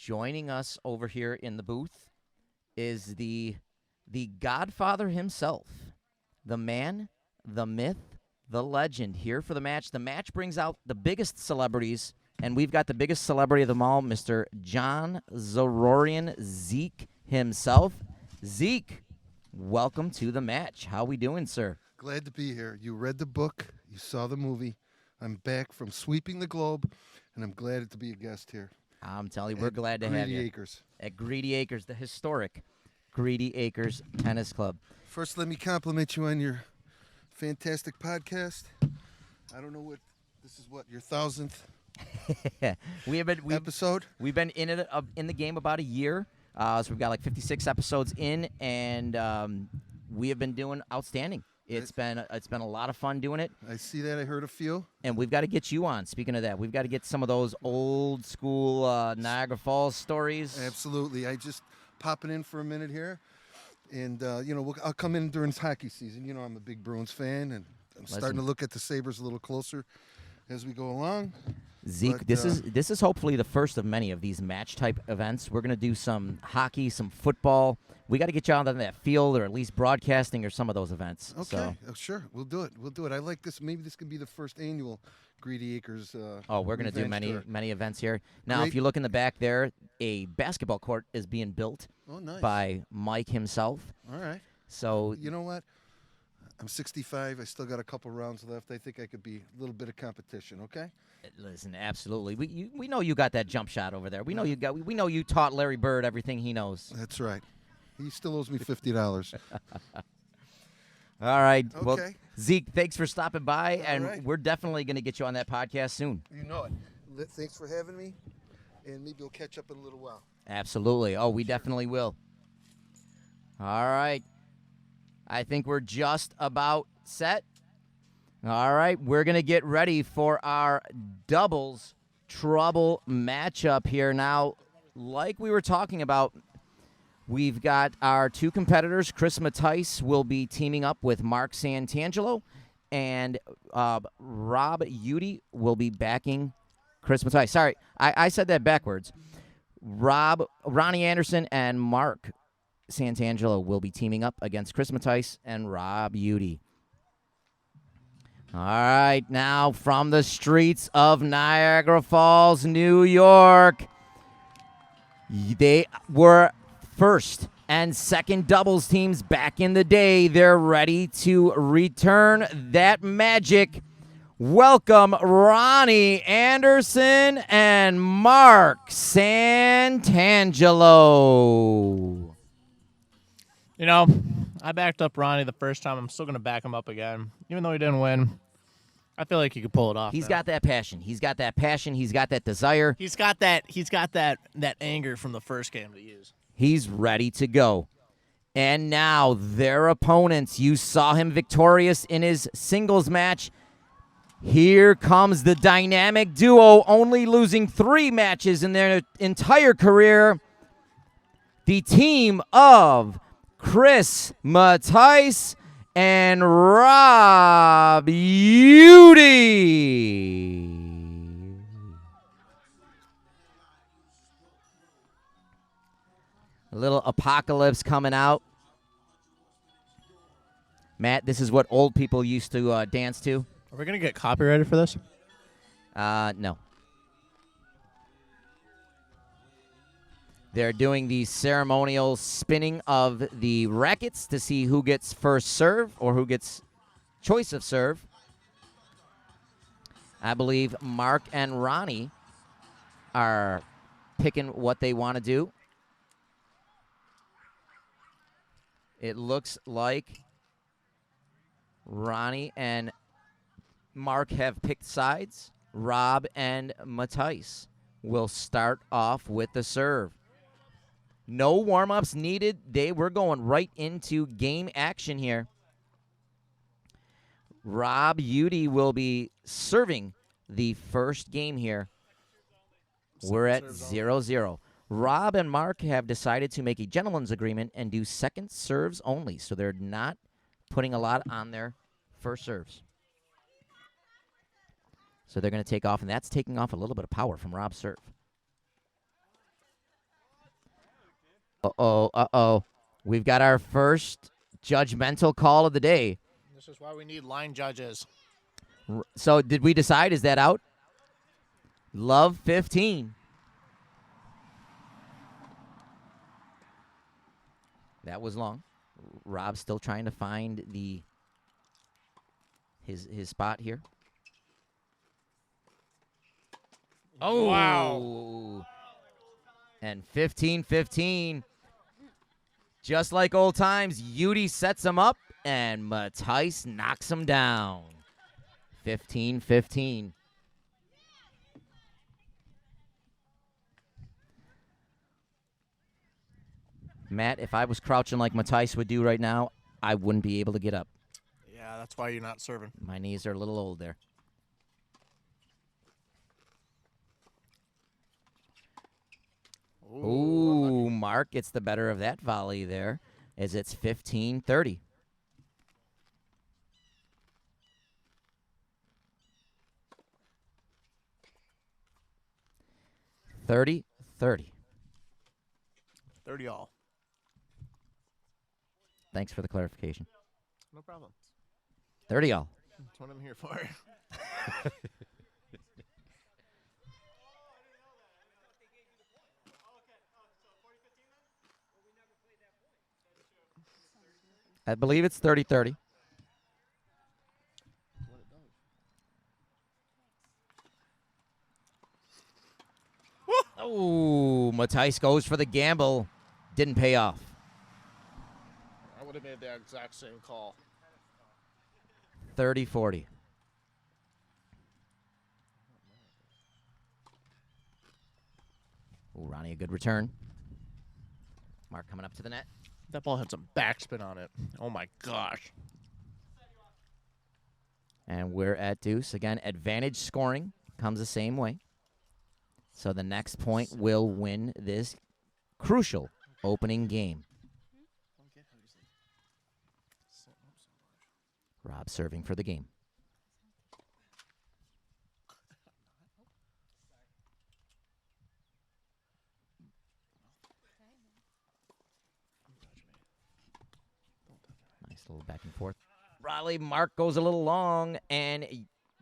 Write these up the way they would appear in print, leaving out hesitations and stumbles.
joining us over here in the booth is the Godfather himself, the man, the myth, the legend here for the match. The match brings out the biggest celebrities, and we've got the biggest celebrity of them all, Mr. John Zororian, Zeke himself. Zeke, welcome to the match. How we doing, sir? Glad to be here. You read the book. You saw the movie. I'm back from sweeping the globe, and I'm glad to be a guest here. I'm telling you, we're glad to have you. Greedy Acres. At Greedy Acres, the historic Greedy Acres Tennis Club. First, let me compliment you on your fantastic podcast. I don't know what this is. What your 1000th episode? We've been in the game about a year. So we've got like 56 episodes in, and we have been doing outstanding. It's been a lot of fun doing it. I see that. I heard a few. And we've got to get you on. Speaking of that, we've got to get some of those old school Niagara Falls stories. Absolutely. I just popping in for a minute here, and I'll come in during hockey season. You know, I'm a big Bruins fan, and I'm starting to look at the Sabres a little closer as we go along. Zeke, but, this is hopefully the first of many of these match type events. We're going to do some hockey, some football. We got to get you out on that field, or at least broadcasting, or some of those events. Okay, So. Sure, we'll do it. I like this. Maybe this could be the first annual Greedy Acres. We're going to do many events here. Now, Great. if you look in the back there, a basketball court is being built Nice. by Mike himself. All right. So You know what? I'm 65. I still got a couple rounds left. I think I could be a little bit of competition. Okay. listen, absolutely. We know you got that jump shot over there. We know you taught Larry Bird everything he knows. That's right. He still owes me $50. All right. Okay. Well, Zeke, thanks for stopping by, and right. we're definitely going to get you on that podcast soon. You know it. Thanks for having me, and maybe we'll catch up in a little while. Absolutely. Oh, we definitely will. All right. I think we're just about set. All right. We're going to get ready for our doubles trouble matchup here. Now, like we were talking about, we've got our two competitors. Chris Mattice will be teaming up with Mark Santangelo, and Rob Udy will be backing Chris Mattice. Sorry, I said that backwards. Ronnie Anderson and Mark Santangelo will be teaming up against Chris Mattice and Rob Udy. All right, now from the streets of Niagara Falls, New York, they were first and second doubles teams back in the day. They're ready to return that magic. Welcome Ronnie Anderson and Mark Santangelo. You know, I backed up Ronnie the first time. I'm still going to back him up again. Even though he didn't win, I feel like he could pull it off. He's got that passion. He's got that passion. He's got that desire. He's got that anger from the first game to use. He's ready to go. And now their opponents. You saw him victorious in his singles match. Here comes the dynamic duo, only losing 3 matches in their entire career. The team of Chris Mattice and Rob Udy. A little apocalypse coming out. Matt, this is what old people used to dance to. Are we going to get copyrighted for this? No. They're doing the ceremonial spinning of the rackets to see who gets first serve or who gets choice of serve. I believe Mark and Ronnie are picking what they want to do. It looks like Ronnie and Mark have picked sides. Rob and Mattice will start off with the serve. No warm-ups needed. We're going right into game action here. Rob Udy will be serving the first game here. We're at 0-0. Rob and Mark have decided to make a gentleman's agreement and do second serves only, so they're not putting a lot on their first serves. So they're going to take off, and that's taking off a little bit of power from Rob's serve. Uh-oh, uh-oh. We've got our first judgmental call of the day. This is why we need line judges. So did we decide? Is that out? Love 15. That was long. Rob's still trying to find his spot here. Oh. Wow. And 15-15. Just like old times, Yudi sets him up, and Mattice knocks him down. 15-15. Matt, if I was crouching like Mattice would do right now, I wouldn't be able to get up. Yeah, that's why you're not serving. My knees are a little old there. Ooh, Mark gets the better of that volley there as it's 15-30. $30. 30 all. Thanks for the clarification. No problem. 30 all. That's what I'm here for. I believe it's 30-30. Oh, Mattice goes for the gamble. Didn't pay off. I would have made that exact same call. 30-40. Ooh, Ronnie, a good return. Mark coming up to the net. That ball had some backspin on it. Oh, my gosh. And we're at deuce. Again, advantage scoring comes the same way. So the next point will win this crucial opening game. Rob serving for the game. Nice little back and forth. Raleigh, Mark goes a little long, and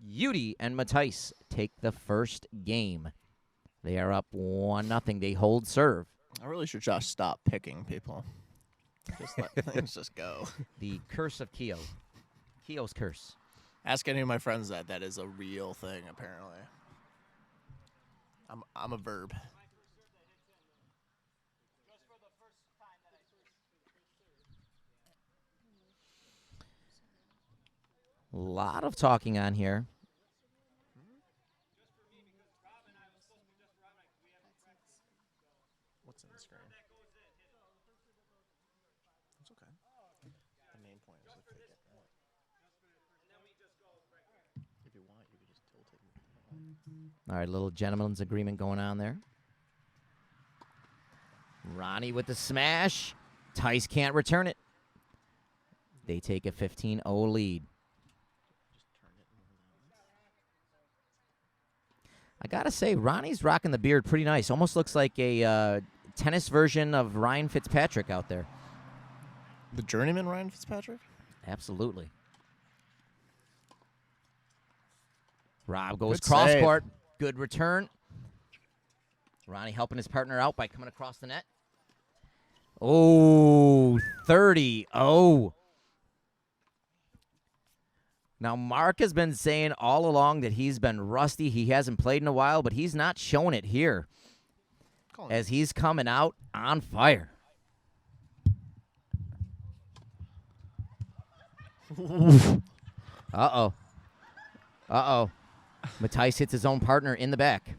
Yudi and Mattice take the first game. They are up 1-0. They hold serve. I really should just stop picking people. Just let things just go. The curse of Keo. Keo's curse. Ask any of my friends that is a real thing, apparently. I'm a verb. A lot of talking on here. What's in the screen? It's okay. The main point is if they get that. If you want, you can just tilt it. All right, little gentleman's agreement going on there. Ronnie with the smash. Tice can't return it. They take a 15-0 lead. I got to say, Ronnie's rocking the beard pretty nice. Almost looks like a tennis version of Ryan Fitzpatrick out there. The journeyman Ryan Fitzpatrick? Absolutely. Rob goes Good cross save. court. Good return. Ronnie helping his partner out by coming across the net. Oh, 30-0. Now, Mark has been saying all along that he's been rusty. He hasn't played in a while, but he's not showing it here as he's coming out on fire. Uh-oh. Uh-oh. Mattice hits his own partner in the back.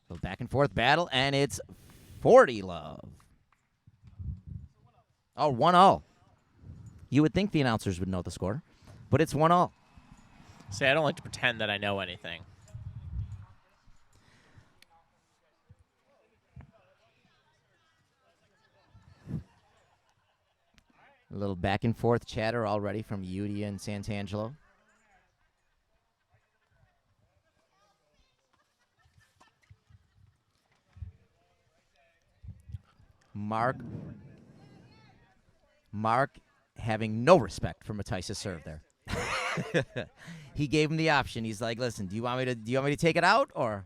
So back and forth battle, and it's 40-love. Oh, 1-0. You would think the announcers would know the score, but it's 1-0. See, I don't like to pretend that I know anything. A little back and forth chatter already from Udi and Santangelo. Mark having no respect for Mattice's serve there. He gave him the option. He's like, "Listen, do you want me to take it out or?"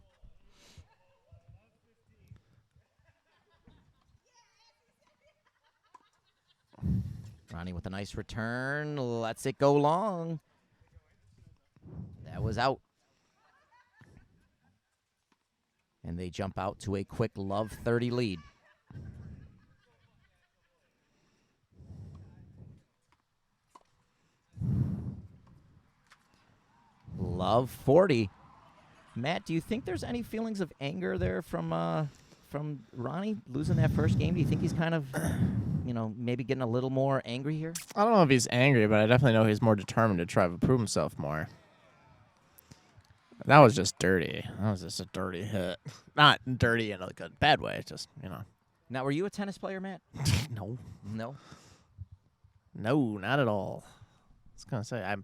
Ronnie with a nice return. Lets it go long. That was out. And they jump out to a quick Love 30 lead. Love 40. Matt, do you think there's any feelings of anger there from Ronnie losing that first game? Do you think he's kind of, maybe getting a little more angry here? I don't know if he's angry, but I definitely know he's more determined to try to prove himself more. That was just dirty. That was just a dirty hit. Not dirty in a good, bad way. Just, Now, were you a tennis player, Matt? No. No? No, not at all. I was going to say, I'm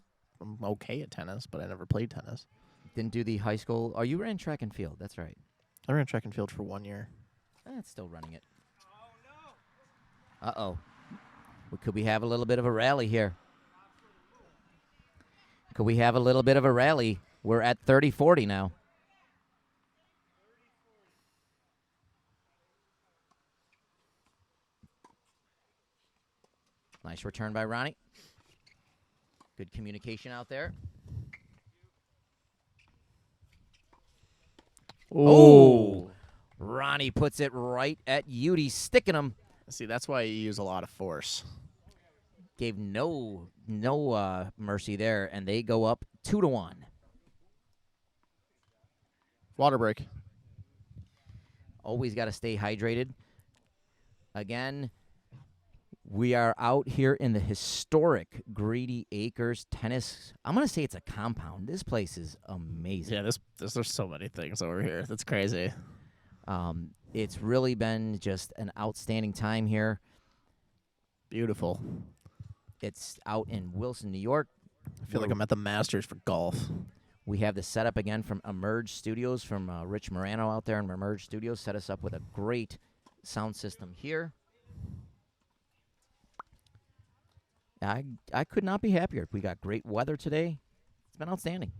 okay at tennis, but I never played tennis. Didn't do the high school. Oh, you ran track and field. That's right. I ran track and field for 1 year. That's still running it. Uh-oh. Could we have a little bit of a rally here? Could we have a little bit of a rally? We're at 30-40 now. Nice return by Ronnie. Good communication out there. Oh! Ronnie puts it right at Udi, sticking him. See, that's why you use a lot of force. Gave no mercy there, and they go up 2-1. Water break. Always got to stay hydrated. Again, we are out here in the historic Greedy Acres Tennis. I'm going to say it's a compound. This place is amazing. Yeah, there's so many things over here. That's crazy. It's really been just an outstanding time here. Beautiful. It's out in Wilson, New York. I feel like I'm at the Masters for golf. We have the setup again from Emerge Studios, from Rich Morano out there in Emerge Studios. Set us up with a great sound system here. I could not be happier. We got great weather today. It's been outstanding.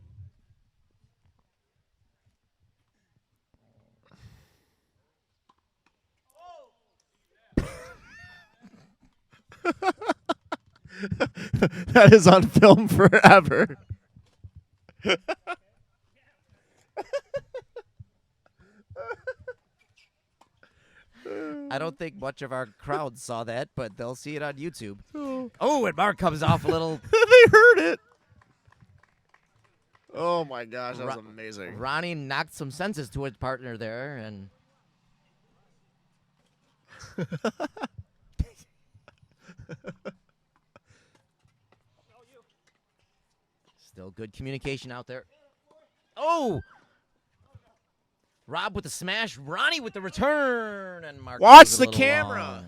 That is on film forever. I don't think much of our crowd saw that, but they'll see it on YouTube. Oh, and Mark comes off a little. They heard it. Oh, my gosh. That was amazing. Ronnie knocked some senses to his partner there, and still good communication out there. Oh! Rob with the smash, Ronnie with the return, and Mark. Watch the camera.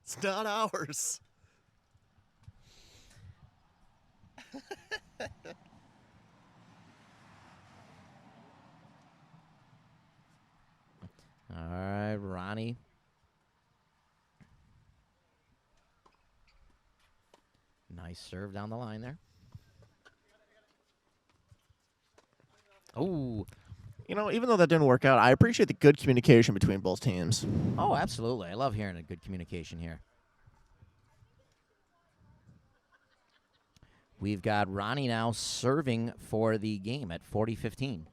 It's not ours. All right, Ronnie. Nice serve down the line there. Oh. Even though that didn't work out, I appreciate the good communication between both teams. Oh, absolutely. I love hearing a good communication here. We've got Ronnie now serving for the game at 40-15.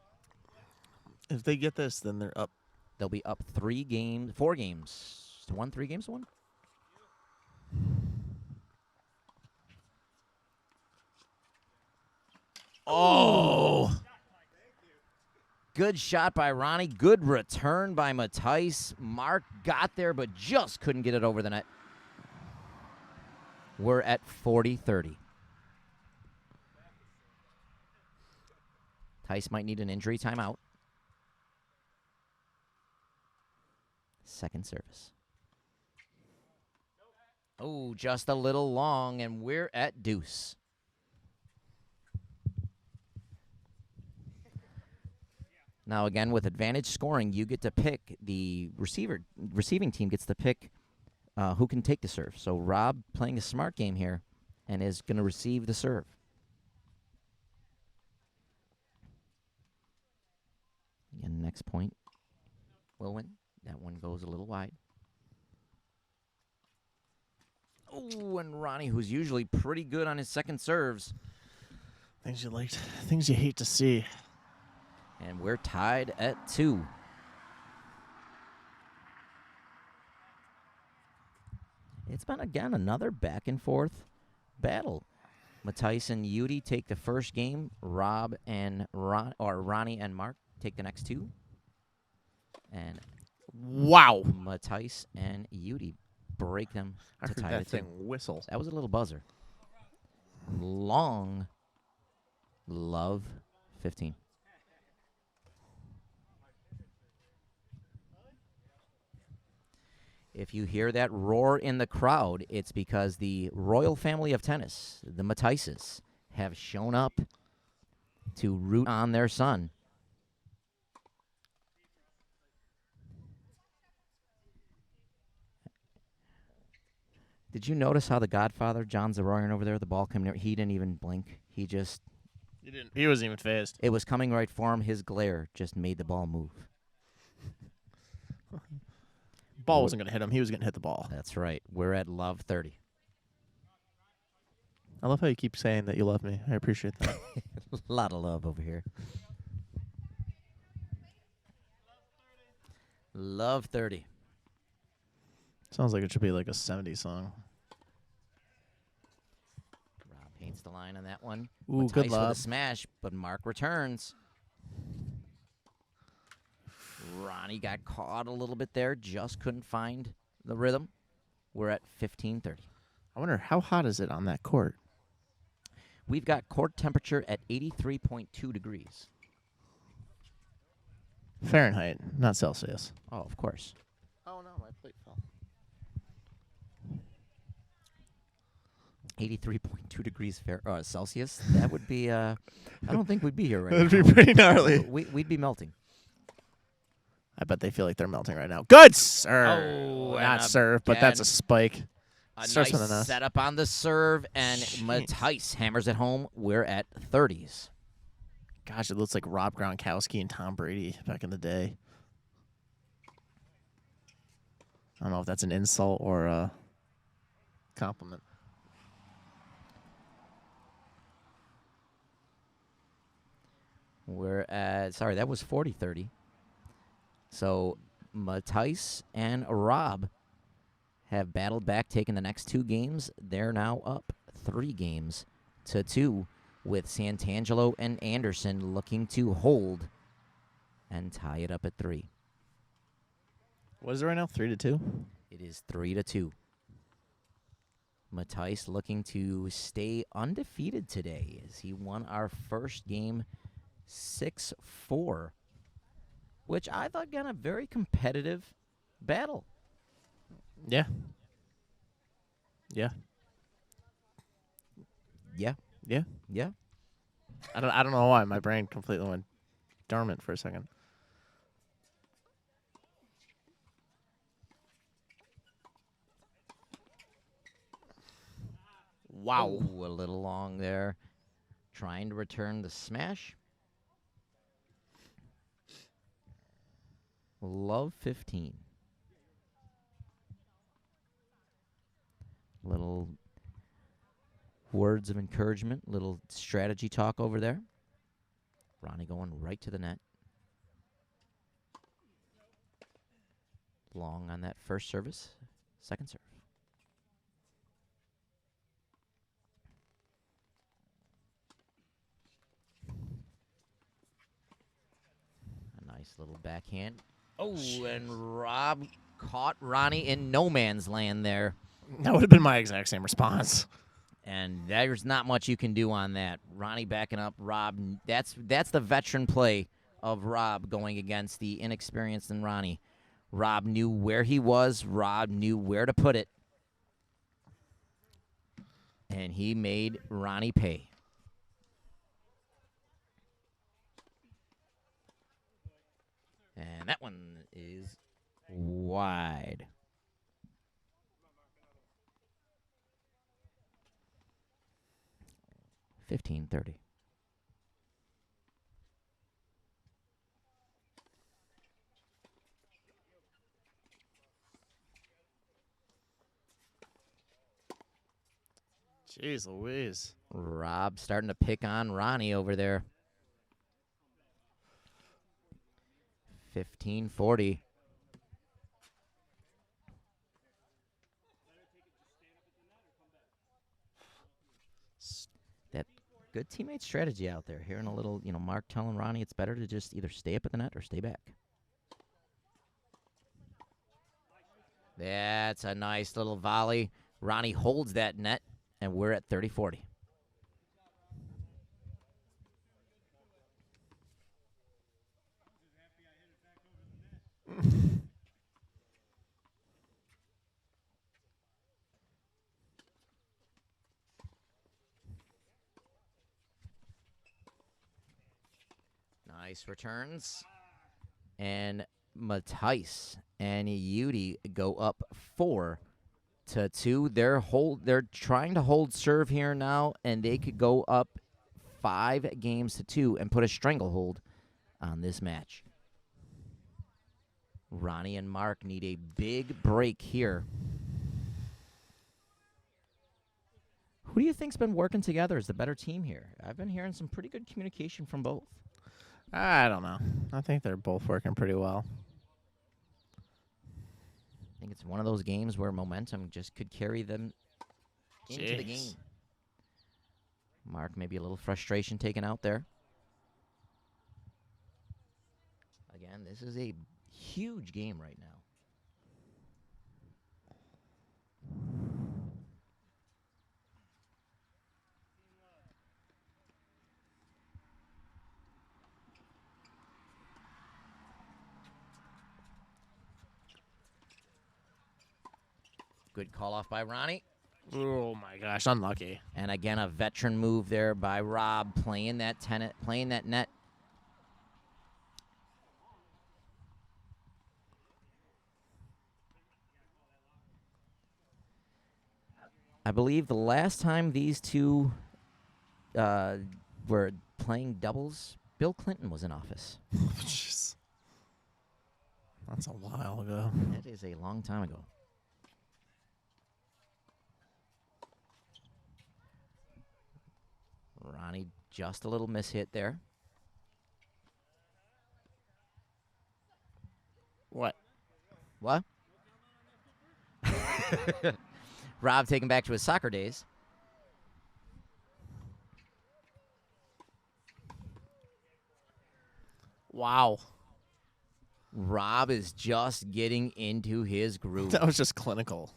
If they get this, then they're up. They'll be up 4 games to 1, 3 games to 1. Oh. Good shot by Ronnie. Good return by Mattice. Mark got there, but just couldn't get it over the net. We're at 40-30. Tice might need an injury timeout. second service. Oh, just a little long, and we're at deuce. Now, again, with advantage scoring, you get to pick the receiving team gets to pick who can take the serve. So Rob playing a smart game here and is going to receive the serve. Again, next point will win. That one goes a little wide. Oh, and Ronnie, who's usually pretty good on his second serves. Things you liked, things you hate to see. And we're tied at 2. It's been, again, another back-and-forth battle. Mattice and Udi take the first game. Rob and Ronnie and Mark take the next 2. And wow, Mattice and Udi break them I to heard tie that it thing whistle. That was a little buzzer. Long love 15. If you hear that roar in the crowd, it's because the royal family of tennis, the Mattices, have shown up to root on their son. Did you notice how the Godfather, John Zoroyan over there, the ball coming near, he didn't even blink. He wasn't even phased. It was coming right for him. His glare just made the ball move. Ball wasn't going to hit him. He was going to hit the ball. That's right. We're at love 30. I love how you keep saying that you love me. I appreciate that. A lot of love over here. Love 30. Sounds like it should be like a 70s song. Rob paints the line on that one. Ooh, Mattice good with lob. a smash, but Mark returns. Ronnie got caught a little bit there, just couldn't find the rhythm. We're at 15-30. I wonder, how hot is it on that court? We've got court temperature at 83.2 degrees. Fahrenheit, not Celsius. Oh, of course. Oh, no, my plate fell. 83.2 degrees Celsius. That would be, I don't think we'd be here right That'd now. be pretty gnarly. We'd be melting. I bet they feel like they're melting right now. Good serve. Oh, Not and serve, but that's a again, spike. A Starts nice with an S. setup on the serve, and Jeez. Mattice hammers it home. We're at 30s. Gosh, it looks like Rob Gronkowski and Tom Brady back in the day. I don't know if that's an insult or a compliment. We're at, sorry, that was 40-30. So Mattice and Rob have battled back, taking the next 2 games. They're now up 3-2, with Santangelo and Anderson looking to hold and tie it up at 3. What is it right now? 3-2? It is 3-2. Mattice looking to stay undefeated today as he won our first game 6-4, which I thought, again, a very competitive battle. Yeah. Yeah. Yeah. Yeah. Yeah. I don't know why my brain completely went dormant for a second. Wow. Oh, a little long there. Trying to return the smash. Love 15. Little words of encouragement, little strategy talk over there. Ronnie going right to the net. Long on that first service, second serve. A nice little backhand. Oh, and Rob caught Ronnie in no man's land there. That would have been my exact same response. And there's not much you can do on that. Ronnie backing up Rob. That's the veteran play of Rob going against the inexperienced and Ronnie. Rob knew where he was. Rob knew where to put it. And he made Ronnie pay. And that one is wide. $15.30. Jeez Louise. Rob starting to pick on Ronnie over there. 15-40. That good teammate strategy out there. Hearing a little, Mark telling Ronnie it's better to just either stay up at the net or stay back. That's a nice little volley. Ronnie holds that net, and we're at 30-40. Nice returns. And Mattice and Yudi go up 4-2. They're trying to hold serve here now, and they could go up 5-2 and put a stranglehold on this match. Ronnie and Mark need a big break here. Who do you think's been working together as the better team here? I've been hearing some pretty good communication from both. I don't know. I think they're both working pretty well. I think it's one of those games where momentum just could carry them into the game. Mark, maybe a little frustration taken out there. Again, this is a huge game right now. Good call off by Ronnie. Oh my gosh, unlucky. And again, a veteran move there by Rob, playing that net. I believe the last time these two were playing doubles, Bill Clinton was in office. Jeez. That's a while ago. That is a long time ago. Ronnie, just a little mishit there. What? What? Rob taken back to his soccer days. Wow. Rob is just getting into his groove. That was just clinical.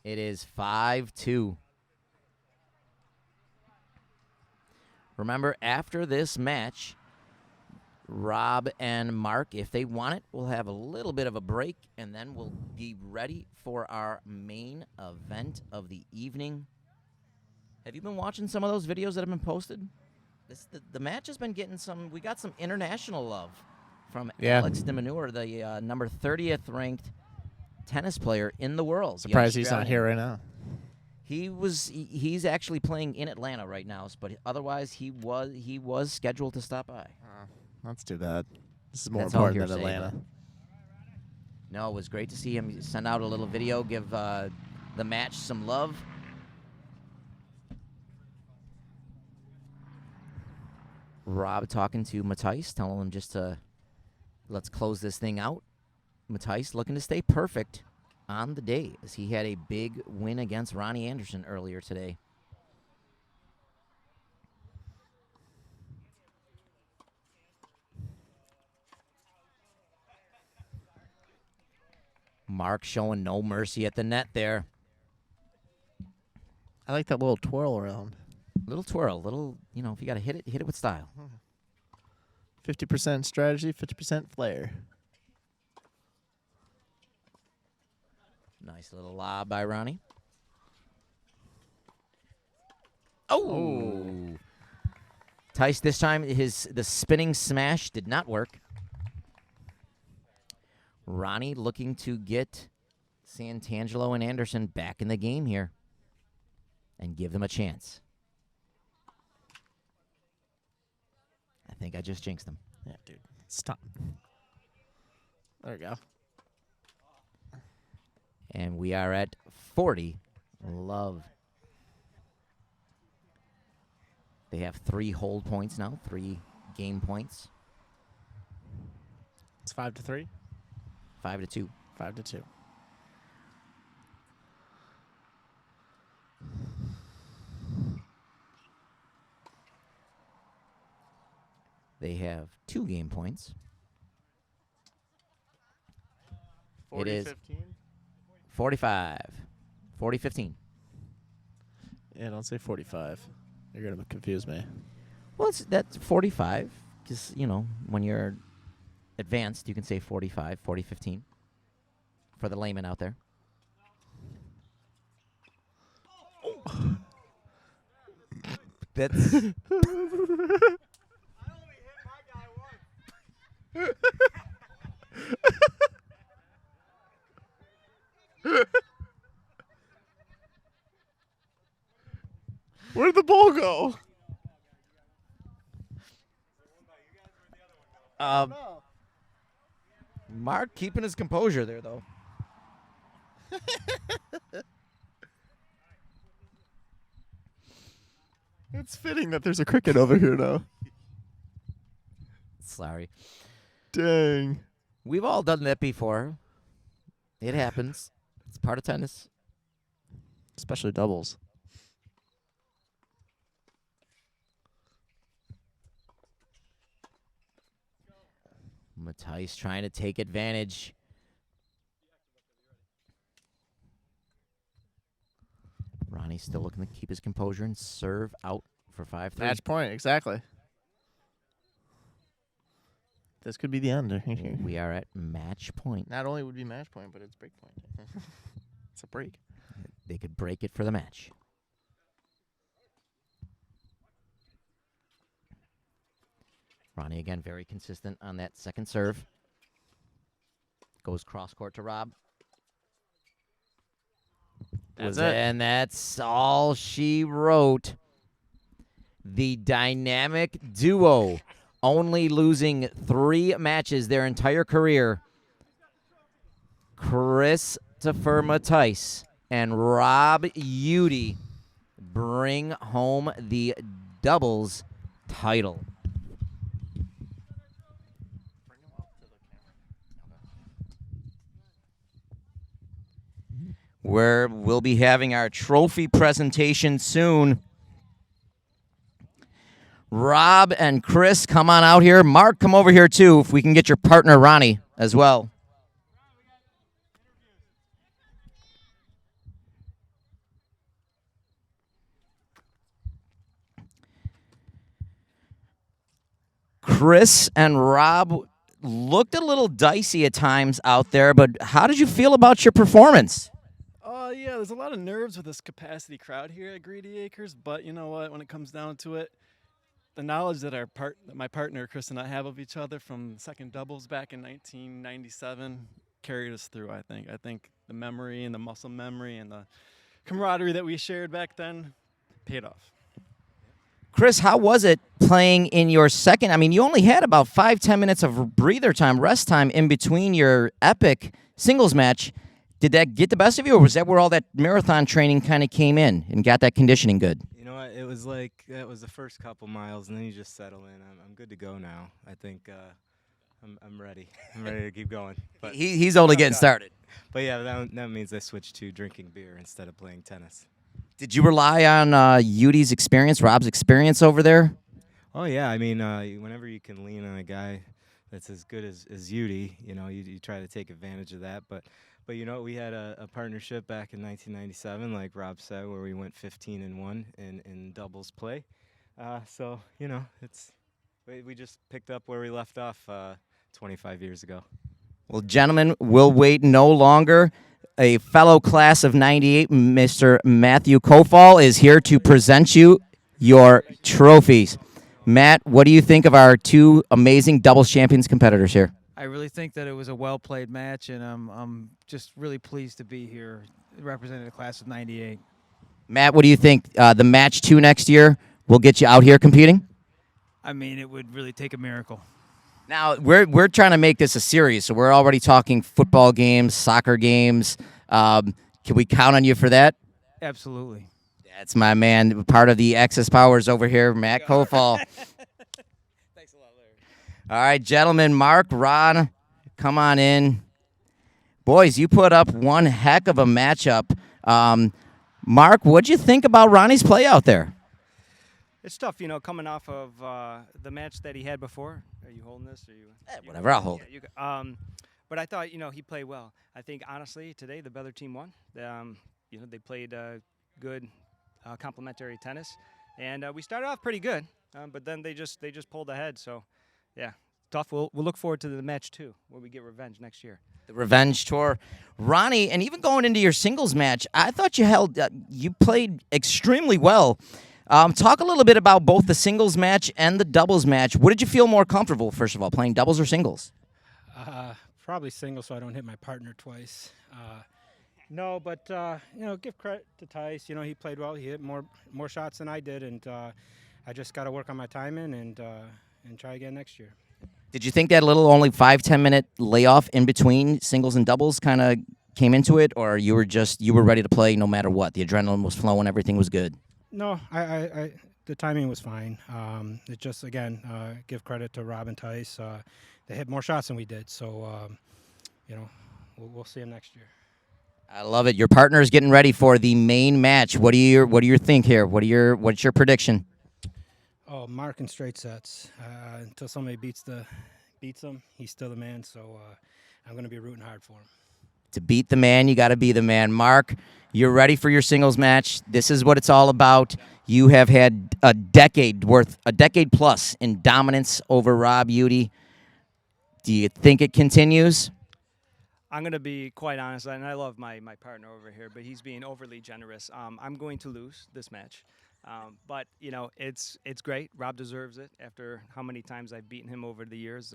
It is 5-2. Remember, after this match, Rob and Mark, if they want it, will have a little bit of a break, and then we'll be ready for our main event of the evening. Have you been watching some of those videos that have been posted? The match has been getting we got some international love from Alex de Minaur, the number 30th ranked tennis player in the world. Surprised he's not here right now. He's actually playing in Atlanta right now, but otherwise he was scheduled to stop by. That's too bad. This is more That's all important than hearsay, Atlanta. No, it was great to see him send out a little video, give the match some love. Rob talking to Mattice, telling him just to let's close this thing out. Mattice looking to stay perfect on the day, as he had a big win against Ronnie Anderson earlier today. Mark showing no mercy at the net there. I like that little twirl around. Little twirl, if you got to hit it with style. 50% strategy, 50% flair. Nice little lob by Ronnie. Oh. Tice this time, the spinning smash did not work. Ronnie looking to get Santangelo and Anderson back in the game here and give them a chance. I think I just jinxed them. Yeah, dude. Stop. There we go. And we are at 40. Love. They have 3 hold points now, 3 game points. It's 5-3. 5-2. 5-2. They have 2 game points. 40, it is 15? 45. 40-15. Yeah, don't say 45. You're going to confuse me. Well, that's 45 because, when you're advanced, you can say 45, 40-15 for the layman out there. Oh. That's... Where'd the ball go? Mark keeping his composure there, though. It's fitting that there's a cricket over here now. Sorry. Dang. We've all done that before. It happens. It's part of tennis. Especially doubles. Mattice trying to take advantage. Ronnie's still looking to keep his composure and serve out for 5-3. Match point, exactly. This could be the end. We are at match point. Not only would be match point, but it's break point. It's a break. They could break it for the match. Ronnie again very consistent on that second serve. Goes cross court to Rob. That's it. And that's all she wrote. The dynamic duo, only losing 3 matches their entire career. Christopher Mattice and Rob Udy bring home the doubles title. Where we'll be having our trophy presentation soon. Rob and Chris, come on out here. Mark, come over here too, if we can get your partner, Ronnie, as well. Chris and Rob looked a little dicey at times out there, but how did you feel about your performance? Yeah, there's a lot of nerves with this capacity crowd here at Greedy Acres, but you know what? When it comes down to it, the knowledge that that my partner Chris and I have of each other from second doubles back in 1997 carried us through. I think the memory and the muscle memory and the camaraderie that we shared back then paid off. Chris, how was it playing in your second? I mean, you only had about 5-10 minutes of breather time, rest time in between your epic singles match. Did that get the best of you, or was that where all that marathon training kind of came in and got that conditioning good? You know what? It was like that was the first couple miles, and then you just settle in. I'm good to go now. I think I'm ready. I'm ready to keep going. But He's only getting started. But yeah, that means I switched to drinking beer instead of playing tennis. Did you rely on Udy's experience, Rob's experience over there? Oh yeah, I mean, whenever you can lean on a guy that's as good as Udy, you try to take advantage of that. But we had a partnership back in 1997, like Rob said, where we went 15-1 in doubles play. So we just picked up where we left off 25 years ago. Well, gentlemen, we'll wait no longer. a fellow class of 98, Mr. Matthew Kofal, is here to present you your trophies. Matt, what do you think of our two amazing doubles champions competitors here? I really think that it was a well-played match, and I'm just really pleased to be here representing the class of 98. Matt, what do you think? The match 2 next year will get you out here competing? I mean, it would really take a miracle. Now, we're trying to make this a series, so we're already talking football games, soccer games. Can we count on you for that? Absolutely. That's my man, part of the Access Powers over here, Matt Kofal. Thanks a lot, Larry. All right, gentlemen, Mark, Ron, come on in. Boys, you put up one heck of a matchup. Mark, what'd you think about Ronnie's play out there? It's tough, coming off of the match that he had before. Are you holding this? Or you? Whatever, I'll hold it. But I thought, he played well. I think, honestly, today the better team won. They played good complementary tennis, and we started off pretty good, but then they just pulled ahead. So, yeah, tough. We'll look forward to the match 2 where we get revenge next year. The Revenge Tour. Ronnie, and even going into your singles match, I thought you played extremely well. Talk a little bit about both the singles match and the doubles match. What did you feel more comfortable, first of all, playing doubles or singles? Probably singles, so I don't hit my partner twice. No, but give credit to Tice. He played well. He hit more shots than I did, and I just got to work on my timing and try again next year. Did you think that little only 5-10 minute layoff in between singles and doubles kind of came into it, or you were ready to play no matter what? The adrenaline was flowing, everything was good. No, I the timing was fine. It just, again, give credit to Rob and Tice. They hit more shots than we did, so we'll see them next year. I love it. Your partner is getting ready for the main match. What do you think here? What's your prediction? Oh, Mark in straight sets. Until somebody beats him, he's still the man. So I'm going to be rooting hard for him. To beat the man, you got to be the man. Mark, you're ready for your singles match. This is what it's all about. You have had a decade plus in dominance over Rob Udy. Do you think it continues? I'm going to be quite honest, and I love my partner over here, but he's being overly generous. I'm going to lose this match. But, it's great. Rob deserves it after how many times I've beaten him over the years.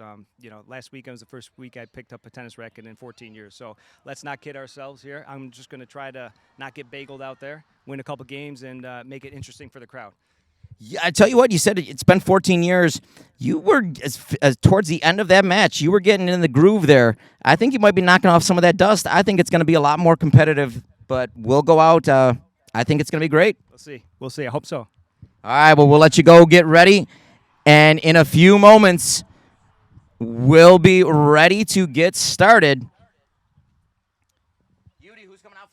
Last weekend was the first week I picked up a tennis racket in 14 years. So let's not kid ourselves here. I'm just going to try to not get bageled out there, win a couple games, and make it interesting for the crowd. Yeah, I tell you what, you said it's been 14 years. You were, as towards the end of that match, you were getting in the groove there. I think you might be knocking off some of that dust. I think it's going to be a lot more competitive, but we'll go out. I think it's going to be great. We'll see. I hope so. All right, well, we'll let you go get ready. And in a few moments, we'll be ready to get started.